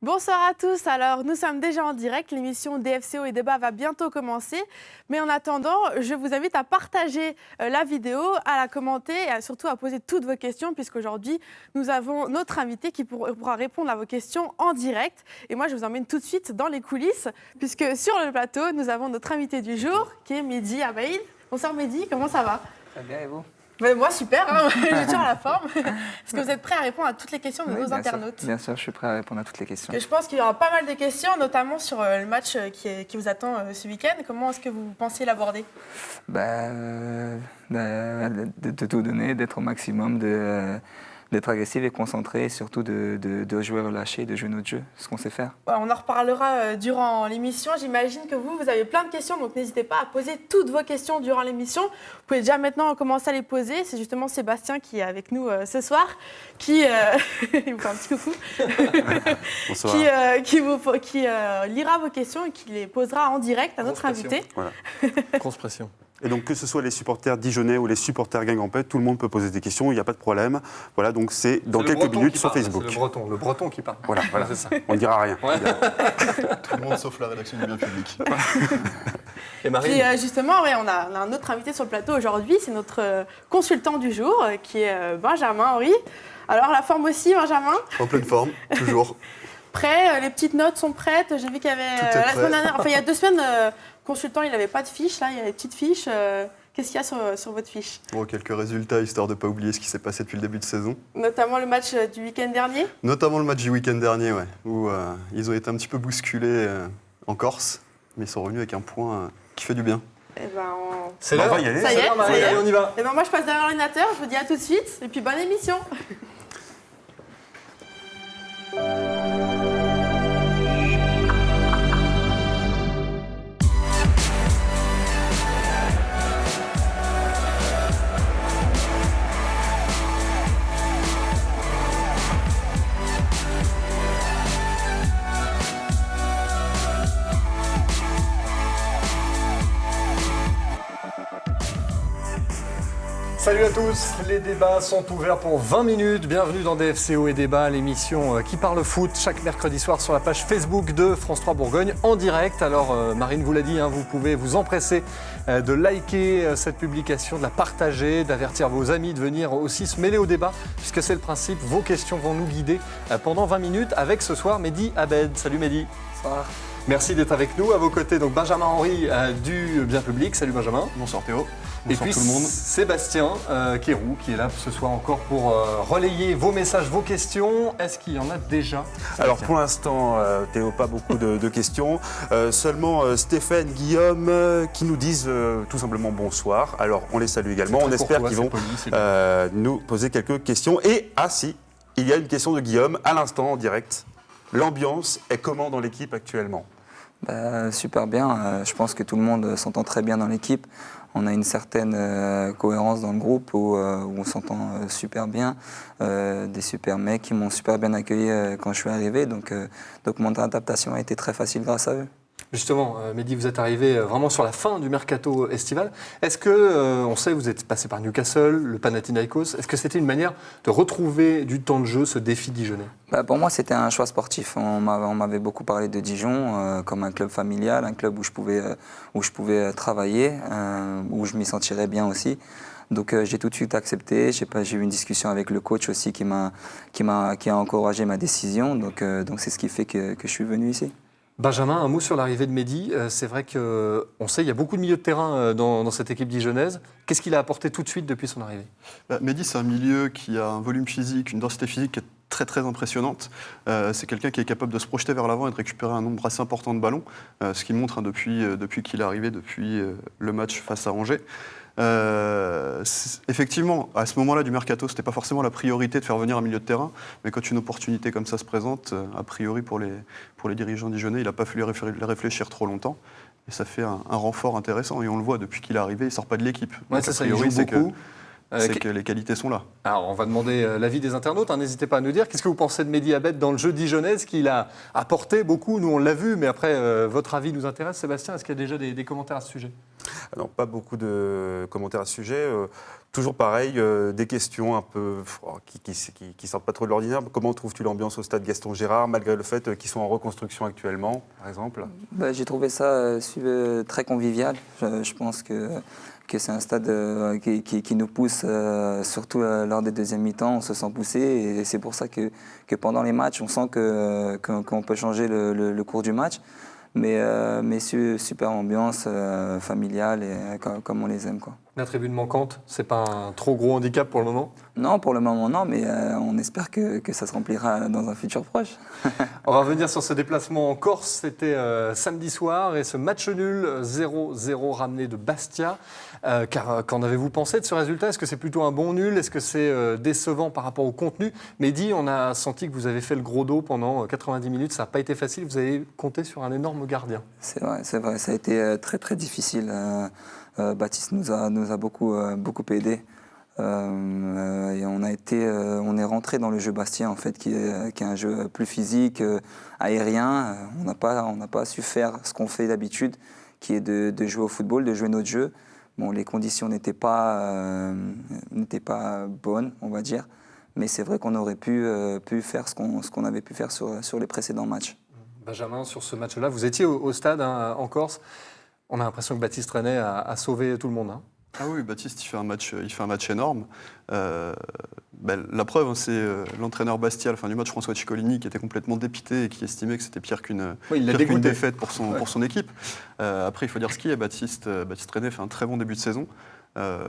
Bonsoir à tous, alors nous sommes déjà en direct, l'émission DFCO et débat va bientôt commencer, mais en attendant, je vous invite à partager la vidéo, à la commenter et surtout à poser toutes vos questions puisqu'aujourd'hui nous avons notre invité qui pourra répondre à vos questions en direct. Et moi je vous emmène tout de suite dans les coulisses puisque sur le plateau nous avons notre invité du jour qui est Mehdi Abaïd. Bonsoir Mehdi, comment ça va? Très bien, et vous? Moi super, hein, je tiens à la forme. Est-ce que vous êtes prêts à répondre à toutes les questions de nos internautes? Bien sûr, je suis prêt à répondre à toutes les questions. Et je pense qu'il y aura pas mal de questions, notamment sur le match qui vous attend ce week-end. Comment est-ce que vous pensez l'aborder? De tout donner, d'être au maximum, d'être agressif et concentré, et surtout de jouer relâché, de jouer notre jeu, ce qu'on sait faire. On en reparlera durant l'émission. J'imagine que vous avez plein de questions, donc n'hésitez pas à poser toutes vos questions durant l'émission. Vous pouvez déjà maintenant commencer à les poser. C'est justement Sébastien qui est avec nous ce soir, qui il vous fait un petit coucou, qui lira vos questions et qui les posera en direct à notre invité. Voilà. Grosse pression. Et donc que ce soit les supporters dijonnais ou les supporters guingampais, tout le monde peut poser des questions, il n'y a pas de problème. Voilà, donc c'est dans quelques minutes sur Facebook. C'est le breton qui parle. Voilà. C'est ça. On ne dira rien. Ouais. Tout le monde sauf la rédaction du bien public. Et Marine? Puis justement, on a un autre invité sur le plateau aujourd'hui, c'est notre consultant du jour, qui est Benjamin Henry. Alors la forme aussi, Benjamin? En pleine forme, toujours. Prêt, les petites notes sont prêtes. J'ai vu qu'il y avait la semaine dernière, enfin il y a 2 semaines, consultant, il n'avait pas de fiche. Là, il y a des petites fiches. Qu'est-ce qu'il y a sur votre fiche? Bon, quelques résultats, histoire de ne pas oublier ce qui s'est passé depuis le début de saison. Notamment le match du week-end dernier. Notamment le match du week-end dernier, ouais, où ils ont été un petit peu bousculés en Corse, mais ils sont revenus avec un point qui fait du bien. Eh ben, C'est On l'heure. va y aller. Ça y est, Marine, ça y est. allez, on y va. Eh ben, moi, je passe derrière l'ordinateur. Je vous dis à tout de suite. Et puis, bonne émission. Salut à tous, les débats sont ouverts pour 20 minutes. Bienvenue dans DFCO et débat, l'émission qui parle foot chaque mercredi soir sur la page Facebook de France 3 Bourgogne en direct. Alors Marine vous l'a dit, vous pouvez vous empresser de liker cette publication, de la partager, d'avertir vos amis de venir aussi se mêler au débat, puisque c'est le principe. Vos questions vont nous guider pendant 20 minutes avec ce soir Mehdi Abaïd. Salut Mehdi. Bonsoir. Merci d'être avec nous. À vos côtés, donc Benjamin Henry du Bien Public. Salut Benjamin. Bonsoir Théo. Et Bonsoir puis tout le monde. Sébastien Kérou qui est là ce soir encore pour relayer vos messages, vos questions. Est-ce qu'il y en a déjà? Alors pour l'instant, Théo, pas beaucoup de questions. Seulement Stéphane, Guillaume qui nous disent tout simplement bonsoir. Alors on les salue également. On espère qu'ils vont nous poser quelques questions. Et si, il y a une question de Guillaume à l'instant en direct. L'ambiance est comment dans l'équipe actuellement? Super bien, je pense que tout le monde s'entend très bien dans l'équipe. On a une certaine cohérence dans le groupe où on s'entend super bien. Des super mecs qui m'ont super bien accueilli quand je suis arrivé. Donc mon adaptation a été très facile grâce à eux. Justement, Mehdi, vous êtes arrivé vraiment sur la fin du mercato estival. Est-ce que, on sait, vous êtes passé par Newcastle, le Panathinaikos. Est-ce que c'était une manière de retrouver du temps de jeu, ce défi dijonnais? Pour moi, c'était un choix sportif. On m'avait beaucoup parlé de Dijon comme un club familial, un club où je pouvais travailler, où je m'y sentirais bien aussi. Donc j'ai tout de suite accepté. J'ai eu une discussion avec le coach aussi qui a encouragé ma décision. Donc c'est ce qui fait que je suis venu ici. Benjamin, un mot sur l'arrivée de Mehdi. C'est vrai qu'on sait qu'il y a beaucoup de milieux de terrain dans cette équipe dijonnaise. Qu'est-ce qu'il a apporté tout de suite depuis son arrivée? Mehdi, c'est un milieu qui a un volume physique, une densité physique qui est très très impressionnante. C'est quelqu'un qui est capable de se projeter vers l'avant et de récupérer un nombre assez important de ballons, ce qu'il montre depuis qu'il est arrivé, depuis le match face à Angers. Effectivement, à ce moment-là du mercato, ce n'était pas forcément la priorité de faire venir un milieu de terrain, mais quand une opportunité comme ça se présente, a priori pour les dirigeants dijonnais, il n'a pas fallu réfléchir trop longtemps. Et ça fait un renfort intéressant. Et on le voit depuis qu'il est arrivé, il ne sort pas de l'équipe. Ouais, Donc, ça, a priori, il joue beaucoup. c'est que les qualités sont là. Alors, on va demander l'avis des internautes. N'hésitez pas à nous dire. Qu'est-ce que vous pensez de Mehdi Abed dans le jeu dijonnais? Est-ce qu'il a apporté beaucoup? Nous, on l'a vu, mais après, votre avis nous intéresse. Sébastien, est-ce qu'il y a déjà des commentaires à ce sujet? Non, pas beaucoup de commentaires à ce sujet. Toujours pareil, des questions un peu qui sortent pas trop de l'ordinaire. Comment trouves-tu l'ambiance au stade Gaston Gérard, malgré le fait qu'ils sont en reconstruction actuellement, par exemple? J'ai trouvé ça très convivial. Je pense que c'est un stade qui nous pousse, surtout lors des deuxièmes mi-temps, on se sent poussé. Et c'est pour ça que pendant les matchs, on sent qu'on peut changer le cours du match. Mais super ambiance familiale, et comme on les aime, quoi. La tribune manquante, c'est pas un trop gros handicap pour le moment? Non, pour le moment, non, mais on espère que ça se remplira dans un futur proche. On va revenir sur ce déplacement en Corse. C'était samedi soir et ce match nul 0-0 ramené de Bastia. Qu'en avez-vous pensé de ce résultat? Est-ce que c'est plutôt un bon nul? Est-ce que c'est décevant par rapport au contenu? Mehdi, on a senti que vous avez fait le gros dos pendant 90 minutes. Ça n'a pas été facile. Vous avez compté sur un énorme gardien. C'est vrai. Ça a été très, très difficile. Baptiste nous a beaucoup aidé. Et on est rentré dans le jeu bastien, en fait, qui est un jeu plus physique, aérien. On n'a pas su faire ce qu'on fait d'habitude, qui est de jouer au football, de jouer notre jeu. Bon, les conditions n'étaient pas bonnes, on va dire. Mais c'est vrai qu'on aurait pu faire ce qu'on avait pu faire sur les précédents matchs. Benjamin, sur ce match-là, vous étiez au stade en Corse. On a l'impression que Baptiste René a sauvé tout le monde. Ah oui, Baptiste, il fait un match énorme. La preuve, c'est l'entraîneur Bastia, à la fin du match, François Ciccolini, qui était complètement dépité et qui estimait que c'était pire qu'une défaite pour son équipe. Après, il faut dire ce qui est. Baptiste René fait un très bon début de saison.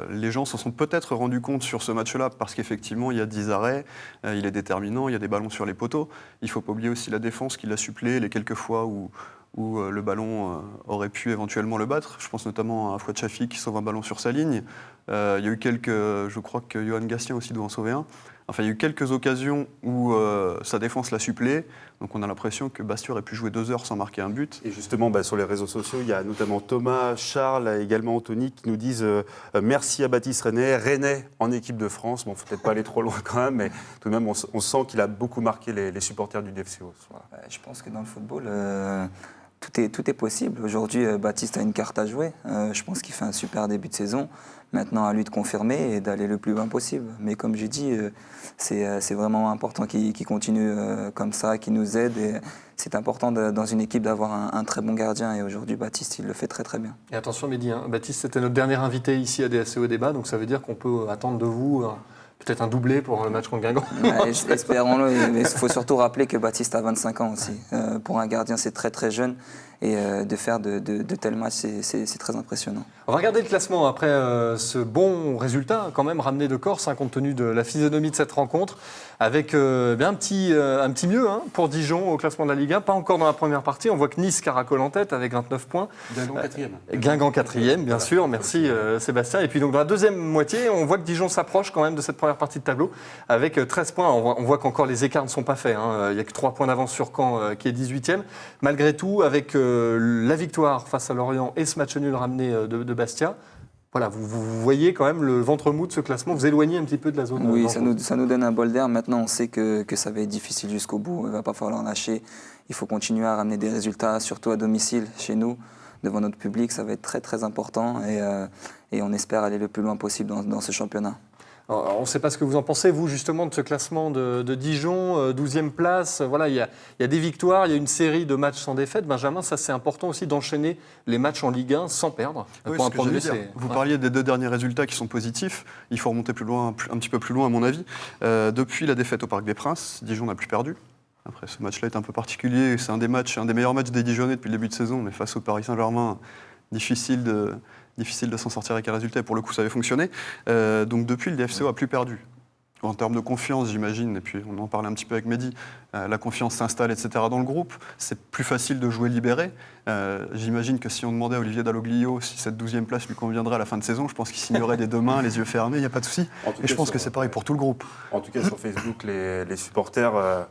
Les gens s'en sont peut-être rendus compte sur ce match-là parce qu'effectivement, il y a 10 arrêts, il est déterminant, il y a des ballons sur les poteaux. Il ne faut pas oublier aussi la défense qui l'a suppléé les quelques fois où le ballon aurait pu éventuellement le battre. Je pense notamment à Fouad Chafi qui sauve un ballon sur sa ligne. Il y a eu je crois que Johan Gastien aussi doit en sauver un. Enfin, il y a eu quelques occasions où sa défense l'a suppléé. Donc on a l'impression que Bastia aurait pu jouer 2 heures sans marquer un but. Et justement, sur les réseaux sociaux, il y a notamment Thomas, Charles, également Anthony, qui nous disent merci à Baptiste René, René en équipe de France. Bon, il ne faut peut-être pas aller trop loin quand même, mais tout de même, on sent qu'il a beaucoup marqué les supporters du DFCO. Je pense que dans le football, tout est possible. Aujourd'hui, Baptiste a une carte à jouer. Je pense qu'il fait un super début de saison. Maintenant, à lui de confirmer et d'aller le plus loin possible. Mais comme j'ai dit, c'est vraiment important qu'il continue comme ça, qu'il nous aide. Et c'est important dans une équipe d'avoir un très bon gardien. Et aujourd'hui, Baptiste, il le fait très très bien. Et attention Mehdi, Baptiste, c'était notre dernier invité ici à DFCO Débat. Donc ça veut dire qu'on peut attendre de vous peut-être un doublé pour le match contre Guingamp. Espérons-le. Il faut surtout rappeler que Baptiste a 25 ans aussi. Pour un gardien, c'est très très jeune. Et de faire de tels matchs, c'est très impressionnant. On va regarder le classement après ce bon résultat, quand même ramené de Corse, compte tenu de la physionomie de cette rencontre, avec un petit mieux pour Dijon au classement de la Ligue 1. Pas encore dans la première partie. On voit que Nice caracole en tête avec 29 points. Guingamp 4e, bien sûr. Merci Sébastien. Et puis donc dans la deuxième moitié, on voit que Dijon s'approche quand même de cette première partie de tableau avec 13 points. On voit qu'encore les écarts ne sont pas faits. Il n'y a que 3 points d'avance sur Caen qui est 18e. Malgré tout, avec la victoire face à Lorient et ce match nul ramené de Bastia, voilà, vous voyez quand même le ventre mou de ce classement, vous éloignez un petit peu de la zone. Oui, ça nous donne un bol d'air. Maintenant, on sait que ça va être difficile jusqu'au bout. Il ne va pas falloir lâcher. Il faut continuer à ramener des résultats, surtout à domicile, chez nous, devant notre public. Ça va être très, très important et on espère aller le plus loin possible dans ce championnat. Alors, on ne sait pas ce que vous en pensez, vous, justement, de ce classement de Dijon, 12e place. Voilà, il y a des victoires, il y a une série de matchs sans défaite. Benjamin, ça, c'est important aussi d'enchaîner les matchs en Ligue 1 sans perdre. Oui, pour un point de vue, vous parliez des 2 derniers résultats qui sont positifs. Il faut remonter plus loin, un petit peu plus loin, à mon avis. Depuis la défaite au Parc des Princes, Dijon n'a plus perdu. Après, ce match-là est un peu particulier. C'est un des meilleurs matchs des Dijonnais depuis le début de saison, mais face au Paris Saint-Germain, difficile de s'en sortir avec un résultat, et pour le coup ça avait fonctionné. Donc depuis, le DFCO n'a plus perdu. En termes de confiance, j'imagine, et puis on en parlait un petit peu avec Mehdi, la confiance s'installe, etc. dans le groupe. C'est plus facile de jouer libéré. J'imagine que si on demandait à Olivier Dalloglio si cette 12e place lui conviendrait à la fin de saison, je pense qu'il signerait des 2 mains, les yeux fermés, il n'y a pas de souci. Et je pense que c'est pareil pour tout le groupe. En tout cas, sur Facebook, les supporters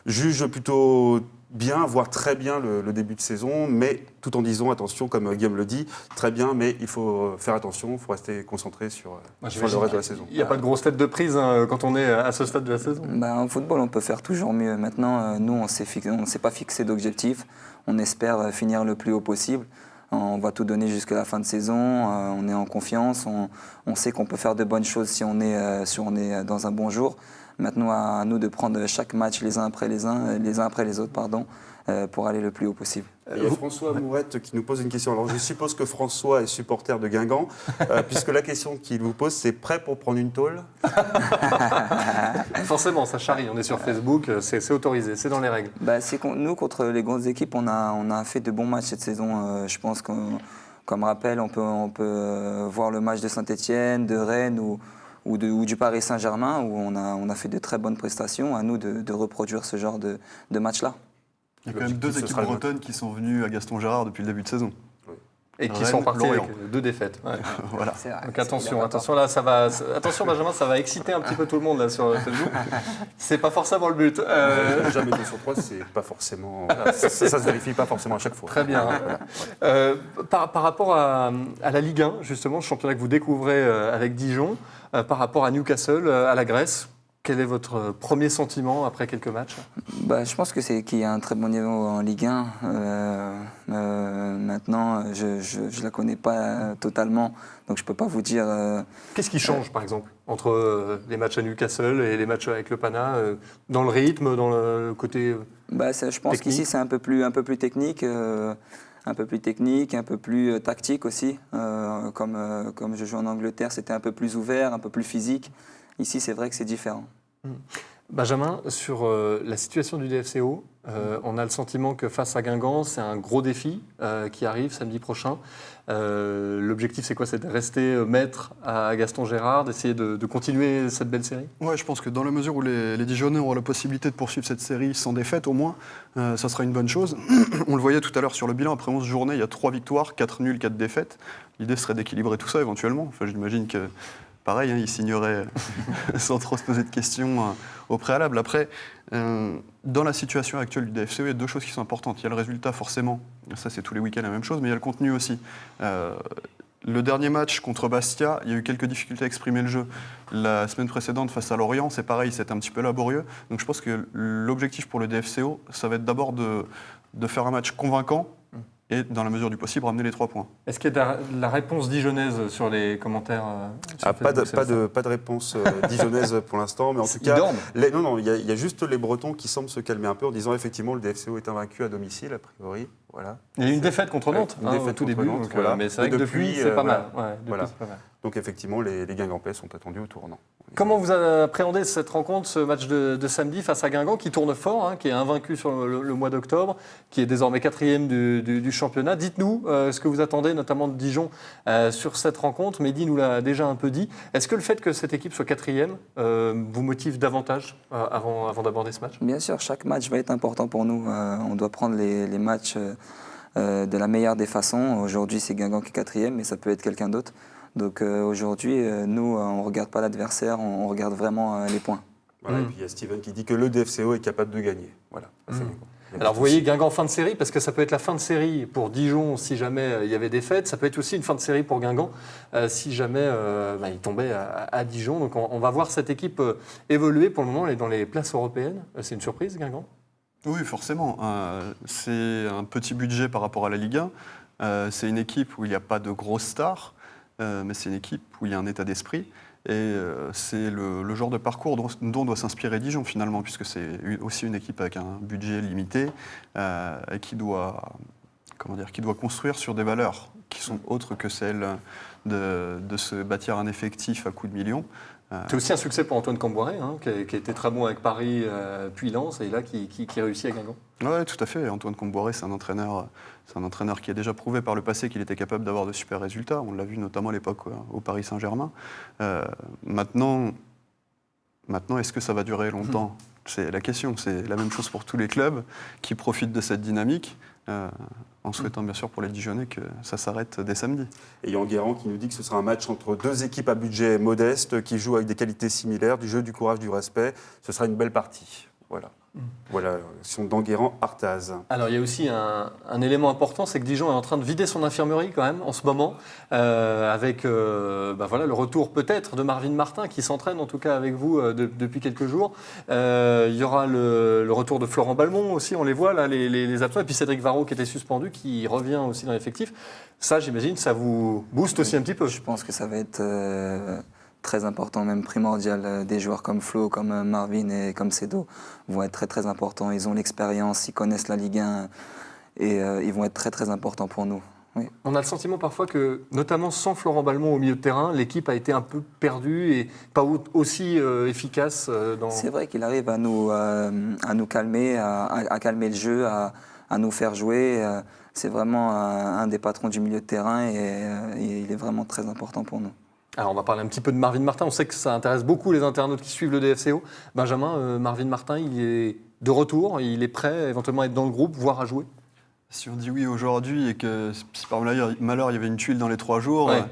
juge plutôt bien, voire très bien le début de saison, mais tout en disant attention, comme Guillaume le dit, très bien, mais il faut faire attention, il faut rester concentré sur le reste de la saison. Il n'y a pas de grosse tête de prise quand on est à ce stade de la saison. En football, on peut faire toujours mieux. Maintenant, nous, on ne s'est pas fixé d'objectif. On espère finir le plus haut possible. On va tout donner jusqu'à la fin de saison. On est en confiance. On sait qu'on peut faire de bonnes choses si on est dans un bon jour. Maintenant, à nous de prendre chaque match les uns après les autres, pour aller le plus haut possible. Il y a François Mourette qui nous pose une question. Alors, je suppose que François est supporter de Guingamp, puisque la question qu'il vous pose, c'est prêt pour prendre une tôle? Forcément, ça charrie. On est sur Facebook, c'est autorisé, c'est dans les règles. Nous, contre les grandes équipes, on a fait de bons matchs cette saison. Je pense que, comme rappel, on peut voir le match de Saint-Etienne, de Rennes ou du Paris Saint-Germain, où on a fait de très bonnes prestations. À nous de reproduire ce genre de match-là. Il y a quand même 2 équipes bretonnes qui sont venues à Gaston Gérard depuis le début de saison. Et qui sont partis avec 2 défaites. Ouais. Voilà. Donc attention là, attention Benjamin, ça va exciter un petit peu tout le monde là sur Facebook. C'est pas forcément le but. Jamais 2 sur 3, c'est pas forcément. Ça se vérifie pas forcément à chaque fois. Très bien. Par rapport à la Ligue 1, justement, le championnat que vous découvrez avec Dijon, par rapport à Newcastle, à la Grèce. Quel est votre premier sentiment après quelques matchs ? Je pense qu'il y a un très bon niveau en Ligue 1. Maintenant, je ne la connais pas totalement, donc je ne peux pas vous dire... Qu'est-ce qui change, par exemple, entre les matchs à Newcastle et les matchs avec le Pana, dans le rythme, dans le côté je pense qu'ici, c'est un peu plus technique. Un peu plus technique, un peu plus tactique aussi. Comme je joue en Angleterre, c'était un peu plus ouvert, un peu plus physique. Ici, c'est vrai que c'est différent. Benjamin, sur la situation du DFCO, on a le sentiment que face à Guingamp, c'est un gros défi qui arrive samedi prochain. L'objectif, c'est quoi ? C'est de rester maître à Gaston Gérard, d'essayer de continuer cette belle série ? Ouais, je pense que dans la mesure où les Dijonnais auront la possibilité de poursuivre cette série sans défaite, au moins, ça sera une bonne chose. On le voyait tout à l'heure sur le bilan, après 11 journées, il y a 3 victoires, 4 nuls, 4 défaites. L'idée serait d'équilibrer tout ça éventuellement. Enfin, j'imagine que... Pareil, il signerait sans trop se poser de questions au préalable. Après, dans la situation actuelle du DFCO, il y a 2 choses qui sont importantes. Il y a le résultat, forcément. Ça, c'est tous les week-ends la même chose, mais il y a le contenu aussi. Le dernier match contre Bastia, il y a eu quelques difficultés à exprimer le jeu. La semaine précédente, face à Lorient, c'est pareil, c'était un petit peu laborieux. Donc je pense que l'objectif pour le DFCO, ça va être d'abord de faire un match convaincant, et dans la mesure du possible, ramener les 3 points. Est-ce qu'il y a de la réponse dijonnaise sur les commentaires pas de réponse dijonnaise pour l'instant, mais en tout cas... Non, il y a juste les Bretons qui semblent se calmer un peu en disant effectivement le DFCO est invaincu à domicile, a priori. Voilà. Il y a eu une défaite contre Nantes au tout début, Nantes, voilà. Mais c'est vrai que depuis, c'est pas mal. Voilà. Donc effectivement, les Guingampais sont attendus au tournant. Comment vous appréhendez cette rencontre, ce match de samedi face à Guingamp, qui tourne fort, qui est invaincu sur le mois d'octobre, qui est désormais 4e du championnat. Dites-nous ce que vous attendez, notamment de Dijon, sur cette rencontre. Mehdi nous l'a déjà un peu dit. Est-ce que le fait que cette équipe soit 4e vous motive davantage avant d'aborder ce match ? Bien sûr, chaque match va être important pour nous. On doit prendre les matchs de la meilleure des façons. Aujourd'hui, c'est Guingamp qui est 4e, mais ça peut être quelqu'un d'autre. Donc aujourd'hui, nous, on ne regarde pas l'adversaire, on regarde vraiment les points. Voilà, et puis il y a Steven qui dit que le DFCO est capable de gagner. Voilà. Alors vous voyez, Guingamp fin de série, parce que ça peut être la fin de série pour Dijon si jamais il y avait des défaite, ça peut être aussi une fin de série pour Guingamp si jamais il tombait à Dijon. Donc on va voir cette équipe évoluer. Pour le moment, elle est dans les places européennes. C'est une surprise, Guingamp ? Oui, forcément. C'est un petit budget par rapport à la Ligue 1. C'est une équipe où il n'y a pas de grosses stars. Mais c'est une équipe où il y a un état d'esprit et c'est le genre de parcours dont doit s'inspirer Dijon finalement, puisque c'est aussi une équipe avec un budget limité et qui doit construire sur des valeurs qui sont autres que celles de se bâtir un effectif à coups de millions. C'est aussi un succès pour Antoine Camboiré, qui a été très bon avec Paris puis Lens, et là qui réussit à Guingamp. Oui, tout à fait. Antoine Camboiré, c'est un entraîneur qui a déjà prouvé par le passé qu'il était capable d'avoir de super résultats. On l'a vu notamment à l'époque au Paris Saint-Germain. Maintenant, est-ce que ça va durer longtemps ? C'est la question. C'est la même chose pour tous les clubs qui profitent de cette dynamique. En souhaitant bien sûr pour les Dijonnais que ça s'arrête dès samedi. Et Yann Guérand qui nous dit que ce sera un match entre 2 équipes à budget modeste qui jouent avec des qualités similaires, du jeu, du courage, du respect. Ce sera une belle partie. Voilà. Voilà, son d'Enguerrand-Artaz. Alors il y a aussi un élément important, c'est que Dijon est en train de vider son infirmerie quand même en ce moment, avec le retour peut-être de Marvin Martin qui s'entraîne en tout cas avec vous depuis quelques jours. Il y aura le retour de Florent Balmont aussi, on les voit là, les absents, et puis Cédric Varro qui était suspendu, qui revient aussi dans l'effectif. Ça j'imagine, ça vous booste aussi un petit peu. Je pense que ça va être très important, même primordial. Des joueurs comme Flo, comme Marvin et comme Cédo vont être très très importants. Ils ont l'expérience, ils connaissent la Ligue 1 et ils vont être très très importants pour nous. Oui. On a le sentiment parfois que, notamment sans Florent Balmont au milieu de terrain, l'équipe a été un peu perdue et pas aussi efficace. C'est vrai qu'il arrive à nous calmer, à calmer le jeu, à nous faire jouer. C'est vraiment un des patrons du milieu de terrain et il est vraiment très important pour nous. Alors on va parler un petit peu de Marvin Martin, on sait que ça intéresse beaucoup les internautes qui suivent le DFCO. Benjamin, Marvin Martin, il est de retour, il est prêt éventuellement à être dans le groupe, voire à jouer? Si on dit oui aujourd'hui et que si par malheur il y avait une tuile dans les 3 jours, ouais.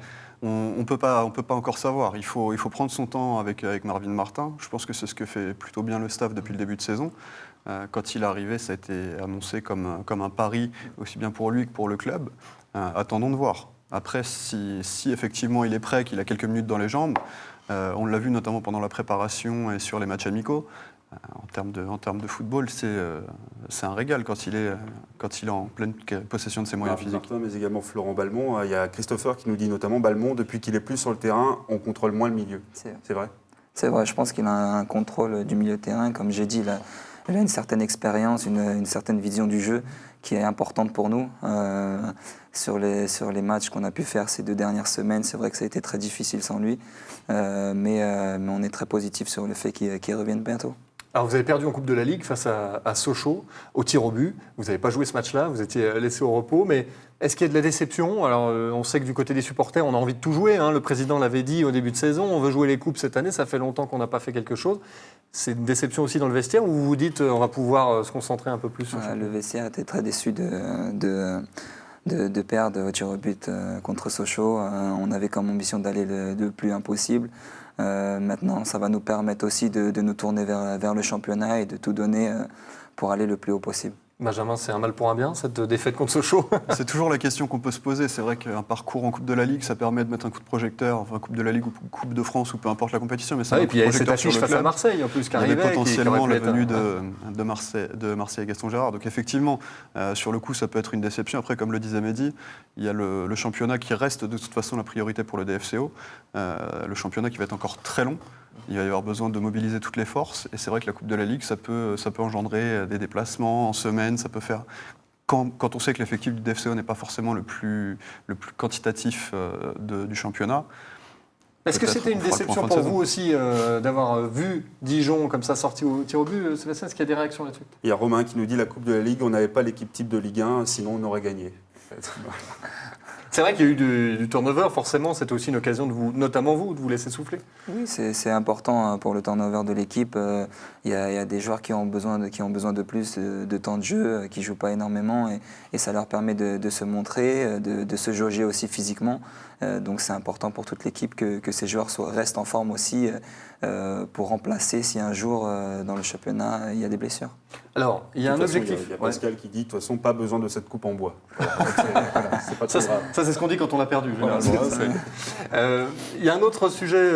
On ne peut pas encore savoir. Il faut prendre son temps avec Marvin Martin. Je pense que c'est ce que fait plutôt bien le staff depuis le début de saison. Quand il est arrivé, ça a été annoncé comme un pari, aussi bien pour lui que pour le club. Attendons de voir. Après, si effectivement il est prêt, qu'il a quelques minutes dans les jambes, on l'a vu notamment pendant la préparation et sur les matchs amicaux, en termes de football, c'est un régal quand il est en pleine possession de ses moyens physiques. Martin, mais également Florent Balmont. Il y a Christopher qui nous dit notamment Balmont, depuis qu'il est plus sur le terrain, on contrôle moins le milieu. C'est vrai? C'est vrai, je pense qu'il a un contrôle du milieu de terrain. Comme j'ai dit, il a une certaine expérience, une certaine vision du jeu qui est importante pour nous. Sur les matchs qu'on a pu faire ces 2 dernières semaines, c'est vrai que ça a été très difficile sans lui. Mais on est très positif sur le fait qu'il revienne bientôt. Alors vous avez perdu en Coupe de la Ligue face à Sochaux, au tir au but. Vous n'avez pas joué ce match-là, vous étiez laissé au repos. Mais est-ce qu'il y a de la déception? Alors on sait que du côté des supporters, on a envie de tout jouer. Le président l'avait dit au début de saison, on veut jouer les coupes cette année, ça fait longtemps qu'on n'a pas fait quelque chose. C'est une déception aussi dans le vestiaire, ou vous vous dites on va pouvoir se concentrer un peu plus sur le vestiaire était très déçu de perdre au tir au but contre Sochaux. On avait comme ambition d'aller le plus loin possible. Maintenant, ça va nous permettre aussi de nous tourner vers le championnat et de tout donner pour aller le plus haut possible. Benjamin, c'est un mal pour un bien, cette défaite contre Sochaux? C'est toujours la question qu'on peut se poser. C'est vrai qu'un parcours en Coupe de la Ligue, ça permet de mettre un coup de projecteur, enfin Coupe de la Ligue ou Coupe de France ou peu importe la compétition. Mais ça et puis il y a cette affiche face à Marseille en plus qui arrivait. Il y avait potentiellement la venue de Marseille et Gaston Gérard. Donc effectivement, sur le coup, ça peut être une déception. Après, comme le disait Mehdi, il y a le championnat qui reste de toute façon la priorité pour le DFCO. Le championnat qui va être encore très long. Il va y avoir besoin de mobiliser toutes les forces. Et c'est vrai que la Coupe de la Ligue, ça peut engendrer des déplacements en semaine. Ça peut faire... Quand on sait que l'effectif du DFCO n'est pas forcément le plus quantitatif du championnat. Est-ce que c'était une déception pour vous aussi d'avoir vu Dijon comme ça sorti au tir au but, Sébastien? Est-ce qu'il y a des réactions là-dessus? Il y a Romain qui nous dit la Coupe de la Ligue, on n'avait pas l'équipe type de Ligue 1, sinon on aurait gagné. C'est vrai qu'il y a eu du turnover, forcément, c'était aussi une occasion de notamment vous, de vous laisser souffler. Oui, c'est important pour le turnover de l'équipe. Il y a des joueurs qui ont besoin de plus de temps de jeu, qui ne jouent pas énormément, et ça leur permet de se montrer, de se jauger aussi physiquement. Donc c'est important pour toute l'équipe que ces joueurs restent en forme aussi pour remplacer si un jour dans le championnat il y a des blessures. Alors, il y a un objectif. Il y a Pascal qui dit de toute façon pas besoin de cette coupe en bois. C'est pas trop grave. Ça c'est ce qu'on dit quand on l'a perdu généralement. Il y a un autre sujet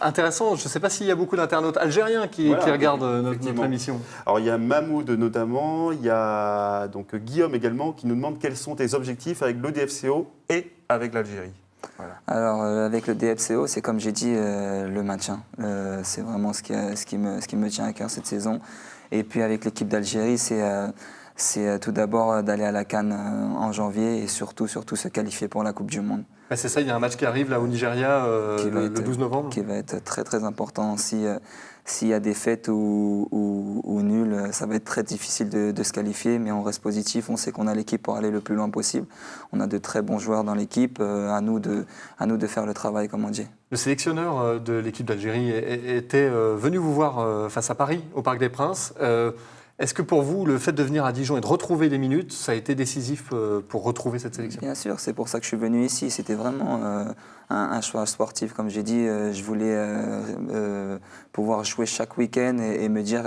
intéressant. Je ne sais pas s'il y a beaucoup d'internautes algériens qui regardent notre émission. Alors il y a Mahmoud notamment, il y a donc Guillaume également qui nous demande quels sont tes objectifs avec le DFCO et avec l'Algérie. Voilà. Alors avec le DFCO, c'est comme j'ai dit le maintien. C'est vraiment ce qui me tient à cœur cette saison. Et puis avec l'équipe d'Algérie, c'est tout d'abord d'aller à la CAN en janvier et surtout se qualifier pour la Coupe du Monde. C'est ça, il y a un match qui arrive là au Nigeria le 12 novembre. Qui va être très très important. S'il y a défaite ou nul, ça va être très difficile de se qualifier, mais on reste positif, on sait qu'on a l'équipe pour aller le plus loin possible. On a de très bons joueurs dans l'équipe, à nous de faire le travail, comme on dit. Le sélectionneur de l'équipe d'Algérie était venu vous voir face à Paris, au Parc des Princes. Est-ce que pour vous, le fait de venir à Dijon et de retrouver des minutes, ça a été décisif pour retrouver cette sélection? Bien sûr, c'est pour ça que je suis venu ici. C'était vraiment un choix sportif. Comme j'ai dit, je voulais pouvoir jouer chaque week-end et me dire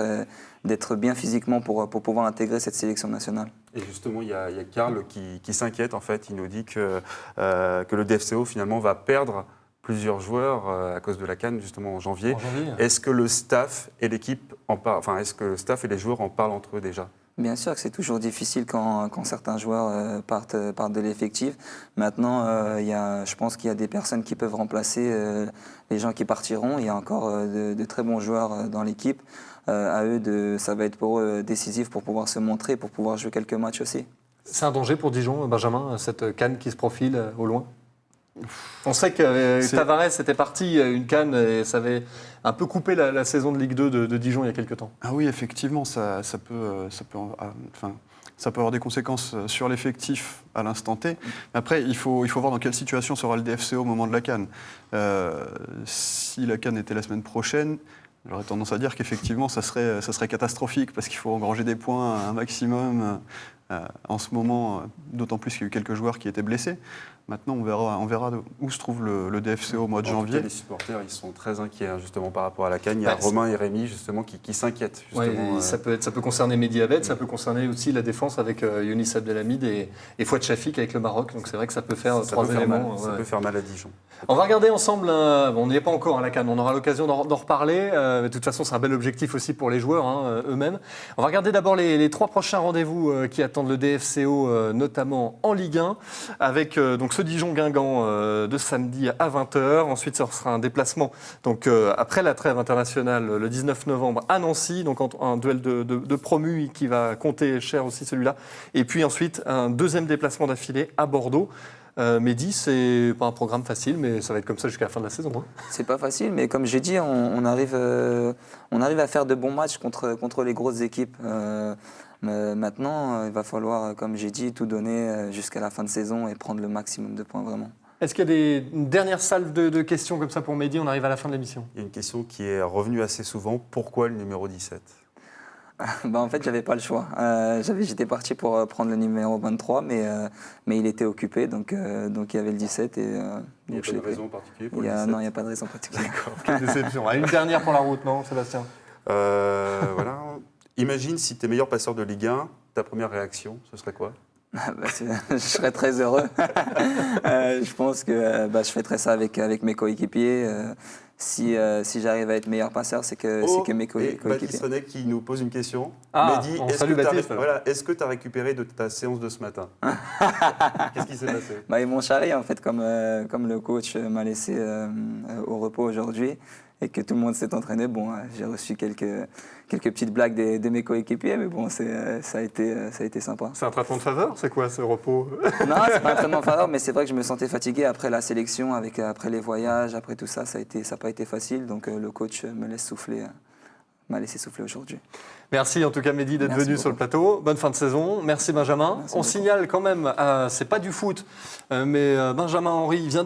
d'être bien physiquement pour pouvoir intégrer cette sélection nationale. Et justement, il y a Karl qui s'inquiète, en fait. Il nous dit que le DFCO, finalement, va perdre plusieurs joueurs à cause de la CAN, justement, en janvier. Est-ce que le staff et l'équipe en parlent, enfin, est-ce que le staff et les joueurs en parlent entre eux déjà? Bien sûr que c'est toujours difficile quand certains joueurs partent de l'effectif. Maintenant, je pense qu'il y a des personnes qui peuvent remplacer les gens qui partiront. Il y a encore de très bons joueurs dans l'équipe. À eux, ça va être pour eux décisif pour pouvoir se montrer, pour pouvoir jouer quelques matchs aussi. C'est un danger pour Dijon, Benjamin, cette CAN qui se profile au loin? On sait que Tavares était parti une CAN et ça avait un peu coupé la saison de Ligue 2 de Dijon il y a quelques temps. Ah oui, effectivement, ça peut avoir des conséquences sur l'effectif à l'instant T. Après, il faut voir dans quelle situation sera le DFCO au moment de la CAN. Si la CAN était la semaine prochaine, j'aurais tendance à dire qu'effectivement, ça serait catastrophique parce qu'il faut engranger des points à un maximum en ce moment, d'autant plus qu'il y a eu quelques joueurs qui étaient blessés. Maintenant, on verra où se trouve le DFCO au mois de janvier. Les supporters, ils sont très inquiets justement par rapport à la CAN. Il y a Romain et Rémi justement qui s'inquiètent. Ça peut concerner Mehdi Abed, ça peut concerner aussi la défense avec Younis Abdelhamid et Fouad Chafik avec le Maroc. Donc c'est vrai que ça peut faire trois éléments. Ça peut faire mal à Dijon. On va regarder ensemble, on n'y est pas encore à la CAN, on aura l'occasion d'en reparler. De toute façon, c'est un bel objectif aussi pour les joueurs eux-mêmes. On va regarder d'abord les 3 prochains rendez-vous qui attendent le DFCO, notamment en Ligue 1, avec donc ce Dijon-Guingamp de samedi à 20h. Ensuite, ce sera un déplacement donc, après la trêve internationale le 19 novembre à Nancy, donc un duel de promus qui va compter cher aussi celui-là. Et puis ensuite, un deuxième déplacement d'affilée à Bordeaux. Mehdi, c'est pas un programme facile, mais ça va être comme ça jusqu'à la fin de la saison. C'est pas facile, mais comme j'ai dit, on arrive à faire de bons matchs contre les grosses équipes. Maintenant, il va falloir, comme j'ai dit, tout donner jusqu'à la fin de saison et prendre le maximum de points vraiment. Est-ce qu'il y a une dernière salve de questions comme ça pour Mehdi? On arrive à la fin de l'émission. Il y a une question qui est revenue assez souvent. Pourquoi le numéro 17? En fait, j'avais pas le choix. J'étais parti pour prendre le numéro 23, mais il était occupé, donc il y avait le 17. Il n'y a pas de raison particulière pour le 17? Non, il n'y a pas de raison particulière. Quelle déception. Une dernière pour la route, non, Sébastien? Voilà. Imagine si tu es meilleur passeur de Ligue 1, ta première réaction, ce serait quoi? Je serais très heureux. Je pense que je fêterai ça avec mes coéquipiers. Si j'arrive à être meilleur passeur, c'est que mes coéquipiers. Baptiste Sonnet qui nous pose une question. Mehdi, est-ce que tu as récupéré de ta séance de ce matin? Qu'est-ce qui s'est passé? Ils m'ont charrié en fait, comme le coach m'a laissé au repos aujourd'hui et que tout le monde s'est entraîné. Bon, j'ai reçu quelques petites blagues de mes coéquipiers, mais bon, ça a été sympa. C'est un traitement de faveur? C'est quoi ce repos? Non, c'est pas un traitement de faveur, mais c'est vrai que je me sentais fatigué après la sélection, après les voyages, après tout ça. Ça n'a pas été facile, donc le coach m'a laissé souffler aujourd'hui. Merci en tout cas Mehdi d'être venu sur le plateau. Bonne fin de saison. Merci Benjamin. On signale quand même, c'est pas du foot, mais Benjamin Henry vient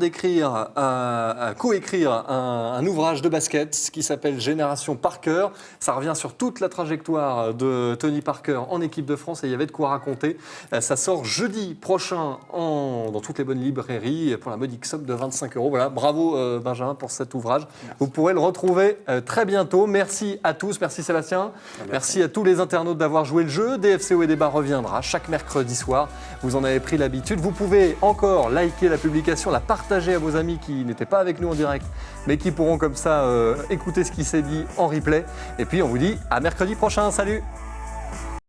coécrire un ouvrage de basket qui s'appelle Génération Parker. Ça revient sur toute la trajectoire de Tony Parker en équipe de France et il y avait de quoi raconter. Ça sort jeudi prochain dans toutes les bonnes librairies pour la modique somme de 25 €. Voilà, bravo Benjamin pour cet ouvrage. Merci. Vous pourrez le retrouver très bientôt. Merci à tous. Merci Sébastien. Merci à tous les internautes d'avoir joué le jeu. DFCO et Débat reviendra chaque mercredi soir. Vous en avez pris l'habitude. Vous pouvez encore liker la publication, la partager à vos amis qui n'étaient pas avec nous en direct, mais qui pourront comme ça écouter ce qui s'est dit en replay. Et puis on vous dit à mercredi prochain. Salut!